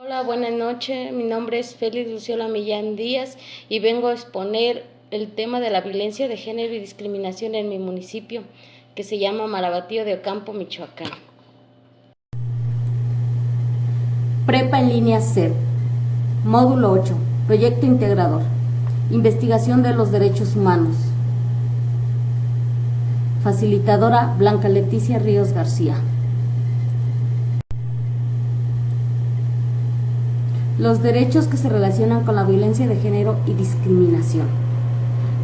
Hola, buenas noches. Mi nombre es Félix Luciola Millán Díaz y vengo a exponer el tema de la violencia de género y discriminación en mi municipio, que se llama Marabatío de Ocampo, Michoacán. Prepa en línea C. Módulo 8. Proyecto integrador. Investigación de los derechos humanos. Facilitadora Blanca Leticia Ríos García. Los derechos que se relacionan con la violencia de género y discriminación.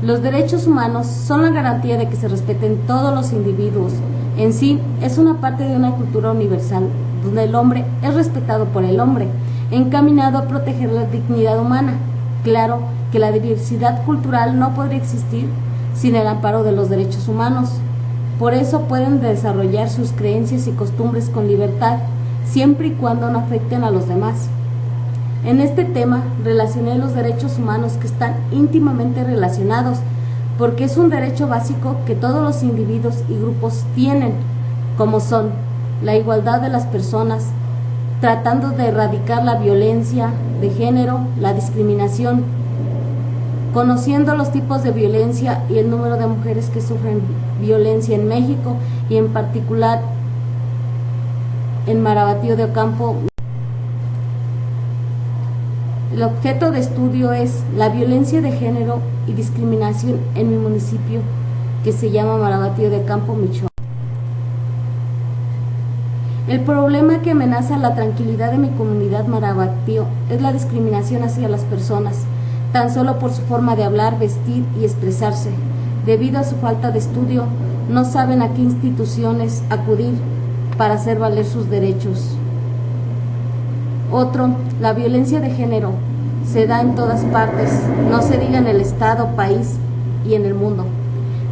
Los derechos humanos son la garantía de que se respeten todos los individuos. En sí, es una parte de una cultura universal, donde el hombre es respetado por el hombre, encaminado a proteger la dignidad humana. Claro que la diversidad cultural no podría existir sin el amparo de los derechos humanos. Por eso pueden desarrollar sus creencias y costumbres con libertad, siempre y cuando no afecten a los demás. En este tema relacioné los derechos humanos que están íntimamente relacionados, porque es un derecho básico que todos los individuos y grupos tienen, como son la igualdad de las personas, tratando de erradicar la violencia de género, la discriminación, conociendo los tipos de violencia y el número de mujeres que sufren violencia en México y en particular en Marabatío de Ocampo. El objeto de estudio es la violencia de género y discriminación en mi municipio, que se llama Marabatío de Ocampo, Michoacán. El problema que amenaza la tranquilidad de mi comunidad Marabatío es la discriminación hacia las personas, tan solo por su forma de hablar, vestir y expresarse. Debido a su falta de estudio, no saben a qué instituciones acudir para hacer valer sus derechos. Otro, la violencia de género se da en todas partes, no se diga en el estado, país y en el mundo.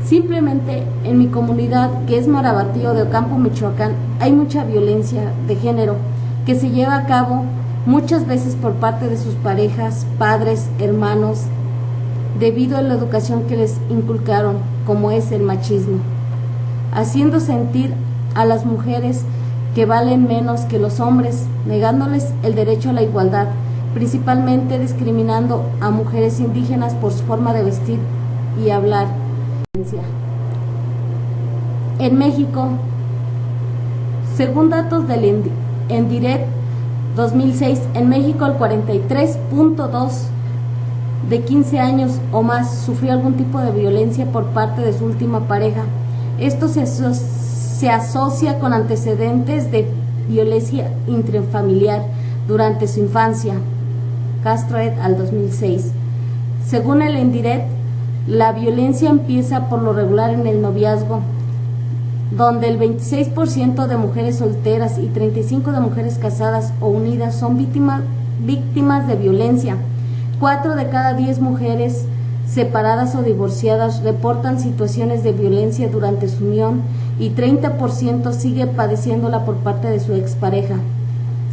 Simplemente en mi comunidad, que es Marabatío de Ocampo, Michoacán, hay mucha violencia de género que se lleva a cabo muchas veces por parte de sus parejas, padres, hermanos, debido a la educación que les inculcaron, como es el machismo, haciendo sentir a las mujeres que valen menos que los hombres, negándoles el derecho a la igualdad, principalmente discriminando a mujeres indígenas por su forma de vestir y hablar. En México, según datos del ENDIRET 2006, en México el 43.2% de 15 años o más sufrió algún tipo de violencia por parte de su última pareja. Esto se asocia con antecedentes de violencia intrafamiliar durante su infancia. Castro et al 2006. Según el ENDIRET, la violencia empieza por lo regular en el noviazgo, donde el 26% de mujeres solteras y 35% de mujeres casadas o unidas son víctimas de violencia. 4 de cada 10 mujeres separadas o divorciadas reportan situaciones de violencia durante su unión y 30% sigue padeciéndola por parte de su expareja.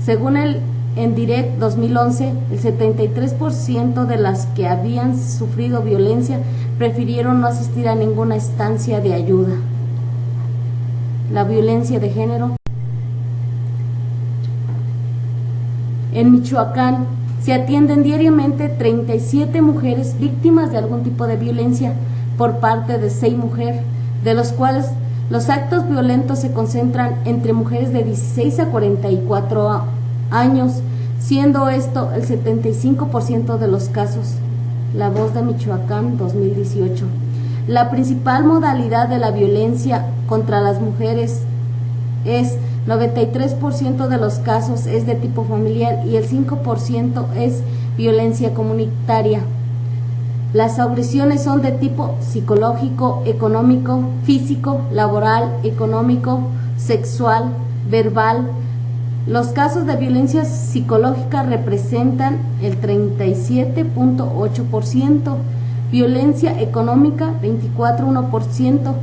Según el ENDIRET 2011, el 73% de las que habían sufrido violencia prefirieron no asistir a ninguna instancia de ayuda. La violencia de género. En Michoacán se atienden diariamente 37 mujeres víctimas de algún tipo de violencia por parte de 6 mujeres, de los cuales los actos violentos se concentran entre mujeres de 16 a 44 años, siendo esto el 75% de los casos. La Voz de Michoacán, 2018. La principal modalidad de la violencia contra las mujeres es 93% de los casos es de tipo familiar y el 5% es violencia comunitaria. Las agresiones son de tipo psicológico, económico, físico, laboral, económico, sexual, verbal. Los casos de violencia psicológica representan el 37.8%, violencia económica 24.1%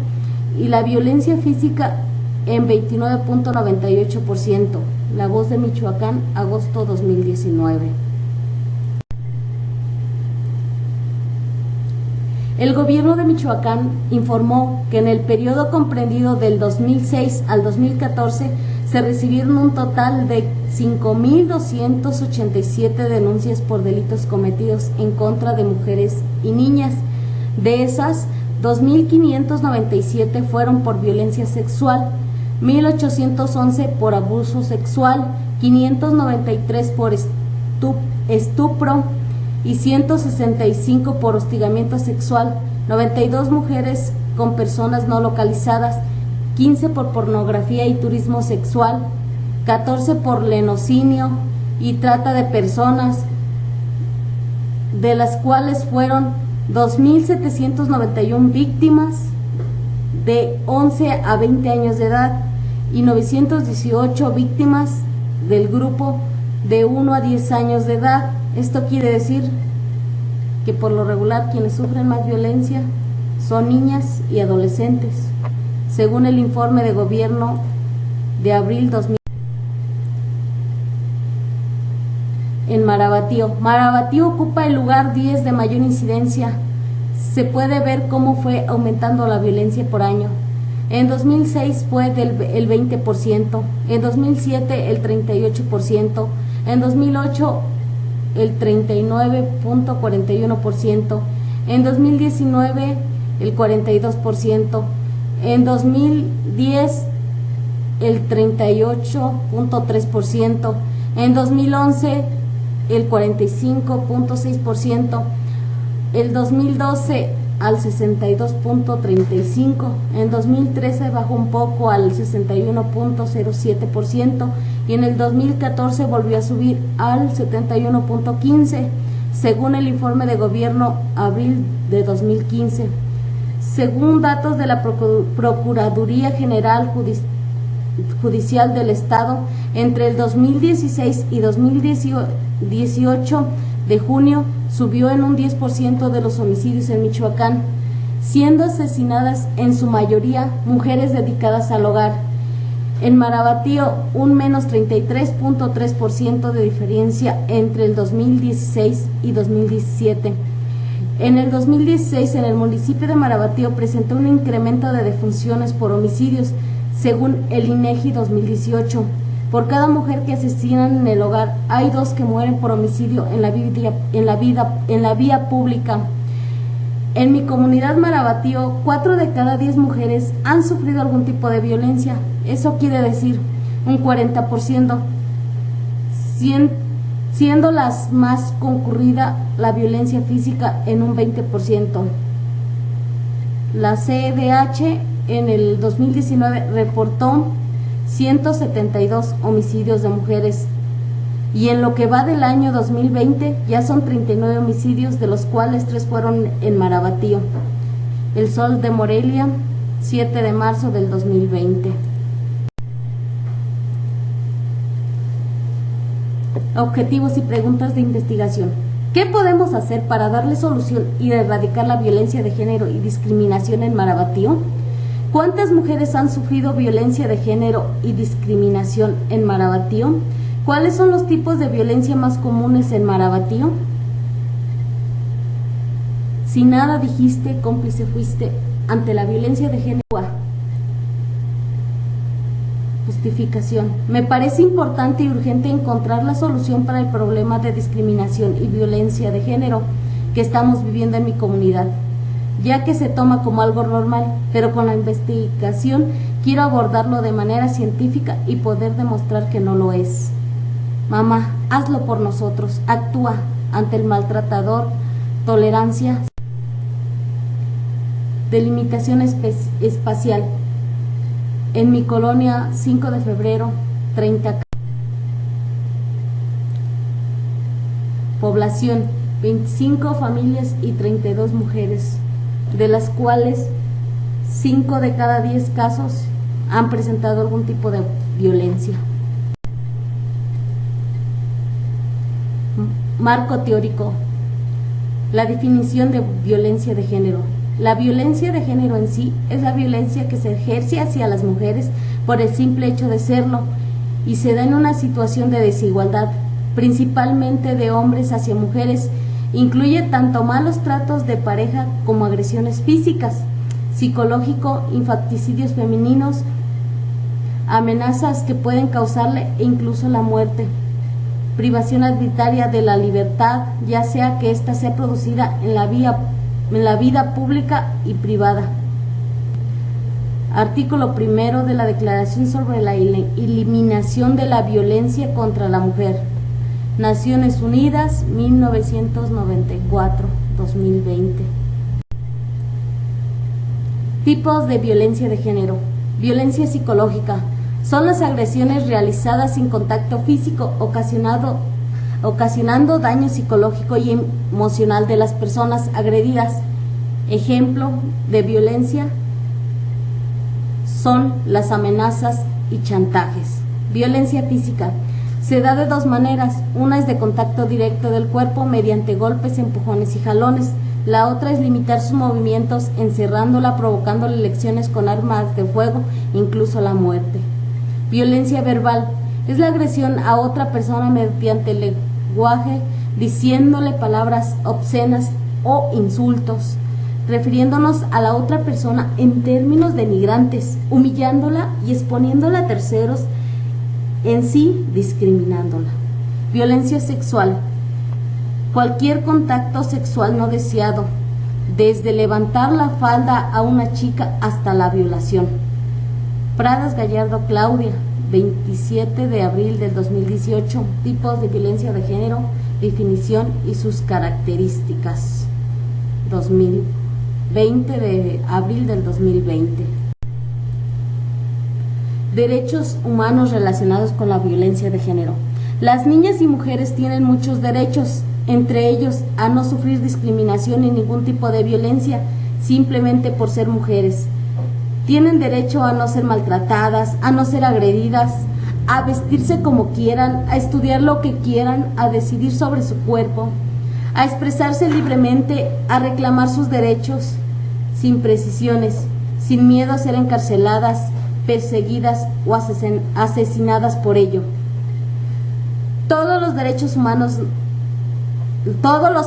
y la violencia física en 29.98%. La Voz de Michoacán, agosto 2019. El gobierno de Michoacán informó que en el periodo comprendido del 2006 al 2014 se recibieron un total de 5.287 denuncias por delitos cometidos en contra de mujeres y niñas. De esas, 2.597 fueron por violencia sexual, 1.811 por abuso sexual, 593 por estupro y 165 por hostigamiento sexual, 92 mujeres con personas no localizadas, 15 por pornografía y turismo sexual, 14 por lenocinio y trata de personas, de las cuales fueron 2.791 víctimas de 11 a 20 años de edad y 918 víctimas del grupo de 1 a 10 años de edad. Esto quiere decir que por lo regular quienes sufren más violencia son niñas y adolescentes, según el informe de gobierno de abril 2000. En Marabatío. Marabatío ocupa el lugar 10 de mayor incidencia. Se puede ver cómo fue aumentando la violencia por año. En 2006 fue el 20%, en 2007 el 38%, en 2008 el 39.41%, en 2019 el 42%, en 2010 el 38.3%, en 2011 el 45.6%, el 2012 al 62.35%, en 2013 bajó un poco al 61.07% y en el 2014 volvió a subir al 71.15%, según el informe de gobierno abril de 2015. Según datos de la Procuraduría General Judicial del Estado, entre el 2016 y 2018 de junio subió en un 10% de los homicidios en Michoacán, siendo asesinadas en su mayoría mujeres dedicadas al hogar. En Marabatío, un menos 33.3% de diferencia entre el 2016 y 2017. En el 2016, en el municipio de Marabatío presentó un incremento de defunciones por homicidios, según el INEGI 2018. Por cada mujer que asesinan en el hogar, hay 2 que mueren por homicidio en la vía pública. En mi comunidad Marabatío, 4 de cada 10 mujeres han sufrido algún tipo de violencia. Eso quiere decir un 40%, siendo las más concurrida la violencia física en un 20%. La CEDH en el 2019 reportó 172 homicidios de mujeres y en lo que va del año 2020 ya son 39 homicidios, de los cuales 3 fueron en Marabatío. El Sol de Morelia, 7 de marzo del 2020. Objetivos y preguntas de investigación. ¿Qué podemos hacer para darle solución y erradicar la violencia de género y discriminación en Marabatío? ¿Cuántas mujeres han sufrido violencia de género y discriminación en Marabatío? ¿Cuáles son los tipos de violencia más comunes en Marabatío? Si nada dijiste, cómplice fuiste ante la violencia de género. Justificación. Me parece importante y urgente encontrar la solución para el problema de discriminación y violencia de género que estamos viviendo en mi comunidad, ya que se toma como algo normal, pero con la investigación quiero abordarlo de manera científica y poder demostrar que no lo es. Mamá, hazlo por nosotros, actúa ante el maltratador, tolerancia, delimitación espacial. En mi colonia, 5 de febrero, 30. Población, 25 familias y 32 mujeres, de las cuales 5 de cada 10 casos han presentado algún tipo de violencia. Marco teórico. La definición de violencia de género. La violencia de género en sí es la violencia que se ejerce hacia las mujeres por el simple hecho de serlo y se da en una situación de desigualdad, principalmente de hombres hacia mujeres. Incluye tanto malos tratos de pareja como agresiones físicas, psicológico, infanticidios femeninos, amenazas que pueden causarle e incluso la muerte, privación arbitraria de la libertad, ya sea que ésta sea producida en la vida pública y privada. Artículo 1 de la Declaración sobre la Eliminación de la Violencia contra la Mujer. Naciones Unidas, 1994-2020. Tipos de violencia de género. Violencia psicológica. Son las agresiones realizadas sin contacto físico ocasionando daño psicológico y emocional de las personas agredidas. Ejemplo de violencia son las amenazas y chantajes. Violencia física. Se da de dos maneras. Una es de contacto directo del cuerpo mediante golpes, empujones y jalones. La otra es limitar sus movimientos, encerrándola, provocándole lesiones con armas de fuego, incluso la muerte. Violencia verbal. Es la agresión a otra persona mediante el lenguaje, diciéndole palabras obscenas o insultos, refiriéndonos a la otra persona en términos denigrantes, humillándola y exponiéndola a terceros, en sí discriminándola. Violencia sexual. Cualquier contacto sexual no deseado, desde levantar la falda a una chica hasta la violación. Pradas Gallardo Claudia, 27 de abril del 2018, tipos de violencia de género, definición y sus características. 2020 de abril del 2020. Derechos humanos relacionados con la violencia de género. Las niñas y mujeres tienen muchos derechos, entre ellos a no sufrir discriminación ni ningún tipo de violencia simplemente por ser mujeres. Tienen derecho a no ser maltratadas, a no ser agredidas, a vestirse como quieran, a estudiar lo que quieran, a decidir sobre su cuerpo, a expresarse libremente, a reclamar sus derechos sin precisiones, sin miedo a ser encarceladas, perseguidas o asesinadas por ello. Todos los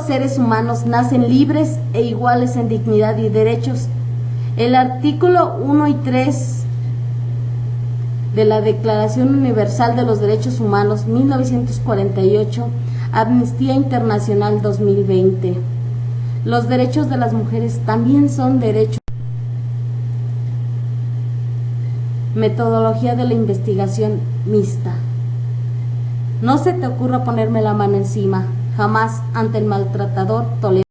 seres humanos nacen libres e iguales en dignidad y derechos. El artículo 1 y 3 de la Declaración Universal de los Derechos Humanos, 1948, Amnistía Internacional 2020. Los derechos de las mujeres también son derechos. Metodología de la investigación mixta. No se te ocurra ponerme la mano encima, jamás ante el maltratador tolerante.